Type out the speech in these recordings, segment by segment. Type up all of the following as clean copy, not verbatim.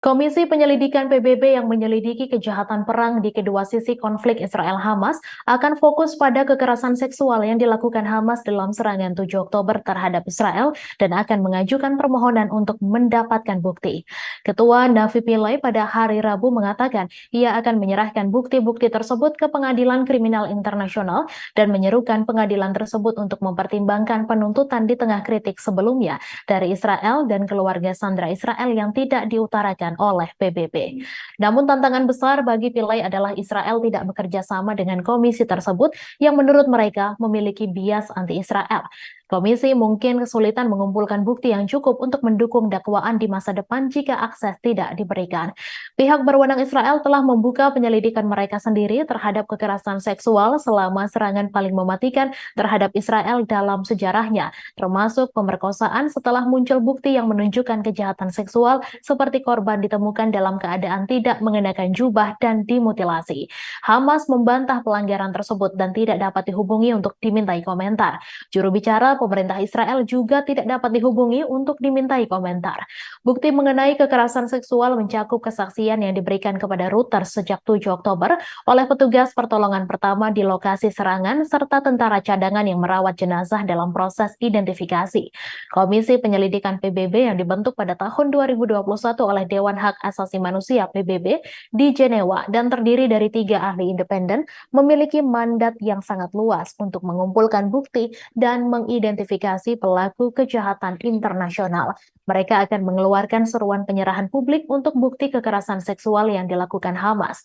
Komisi Penyelidikan PBB yang menyelidiki kejahatan perang di kedua sisi konflik Israel-Hamas akan fokus pada kekerasan seksual yang dilakukan Hamas dalam serangan 7 Oktober terhadap Israel dan akan mengajukan permohonan untuk mendapatkan bukti. Ketua Nafi Pillay pada hari Rabu mengatakan ia akan menyerahkan bukti-bukti tersebut ke Pengadilan Kriminal Internasional dan menyerukan pengadilan tersebut untuk mempertimbangkan penuntutan di tengah kritik sebelumnya dari Israel dan keluarga sandera Israel yang tidak diutarakan oleh PBB. Namun tantangan besar bagi Pillay adalah Israel tidak bekerja sama dengan komisi tersebut yang menurut mereka memiliki bias anti-Israel. Komisi mungkin kesulitan mengumpulkan bukti yang cukup untuk mendukung dakwaan di masa depan jika akses tidak diberikan. Pihak berwenang Israel telah membuka penyelidikan mereka sendiri terhadap kekerasan seksual selama serangan paling mematikan terhadap Israel dalam sejarahnya, termasuk pemerkosaan setelah muncul bukti yang menunjukkan kejahatan seksual seperti korban ditemukan dalam keadaan tidak mengenakan jubah dan dimutilasi. Hamas membantah pelanggaran tersebut dan tidak dapat dihubungi untuk dimintai komentar. Juru bicara pemerintah Israel juga tidak dapat dihubungi untuk dimintai komentar. Bukti mengenai kekerasan seksual mencakup kesaksian yang diberikan kepada Reuters sejak 7 Oktober oleh petugas pertolongan pertama di lokasi serangan serta tentara cadangan yang merawat jenazah dalam proses identifikasi. Komisi Penyelidikan PBB yang dibentuk pada tahun 2021 oleh Dewan Hak Asasi Manusia PBB di Jenewa dan terdiri dari 3 ahli independen memiliki mandat yang sangat luas untuk mengumpulkan bukti dan mengidentifikasi pelaku kejahatan internasional. Mereka akan mengeluarkan seruan penyerahan publik untuk bukti kekerasan seksual yang dilakukan Hamas.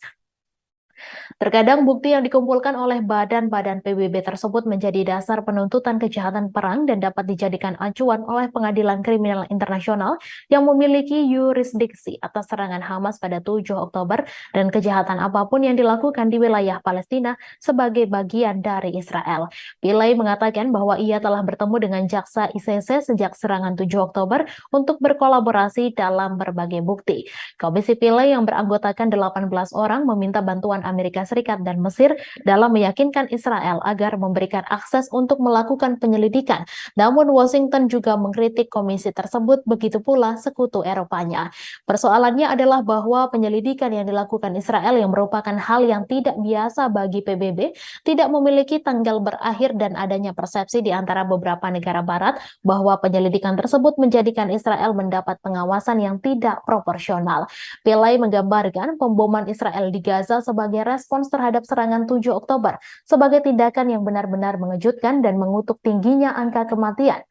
Terkadang bukti yang dikumpulkan oleh badan-badan PBB tersebut menjadi dasar penuntutan kejahatan perang dan dapat dijadikan acuan oleh Pengadilan Kriminal Internasional yang memiliki yurisdiksi atas serangan Hamas pada 7 Oktober dan kejahatan apapun yang dilakukan di wilayah Palestina sebagai bagian dari Israel. Pillay mengatakan bahwa ia telah bertemu dengan jaksa ICC sejak serangan 7 Oktober untuk berkolaborasi dalam berbagai bukti. Komisi Pillay yang beranggotakan 18 orang meminta bantuan Amerika Serikat dan Mesir dalam meyakinkan Israel agar memberikan akses untuk melakukan penyelidikan. Namun Washington juga mengkritik komisi tersebut, begitu pula sekutu Eropanya. Persoalannya adalah bahwa penyelidikan yang dilakukan Israel yang merupakan hal yang tidak biasa bagi PBB tidak memiliki tanggal berakhir dan adanya persepsi di antara beberapa negara barat bahwa penyelidikan tersebut menjadikan Israel mendapat pengawasan yang tidak proporsional. Pillay menggambarkan pemboman Israel di Gaza sebagai respons terhadap serangan 7 Oktober sebagai tindakan yang benar-benar mengejutkan dan mengutuk tingginya angka kematian.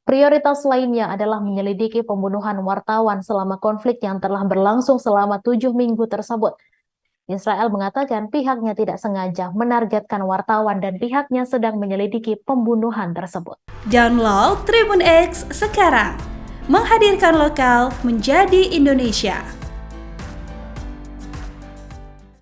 Prioritas lainnya adalah menyelidiki pembunuhan wartawan selama konflik yang telah berlangsung selama 7 minggu tersebut. Israel mengatakan pihaknya tidak sengaja menargetkan wartawan dan pihaknya sedang menyelidiki pembunuhan tersebut. Download Tribun X sekarang, menghadirkan lokal menjadi Indonesia.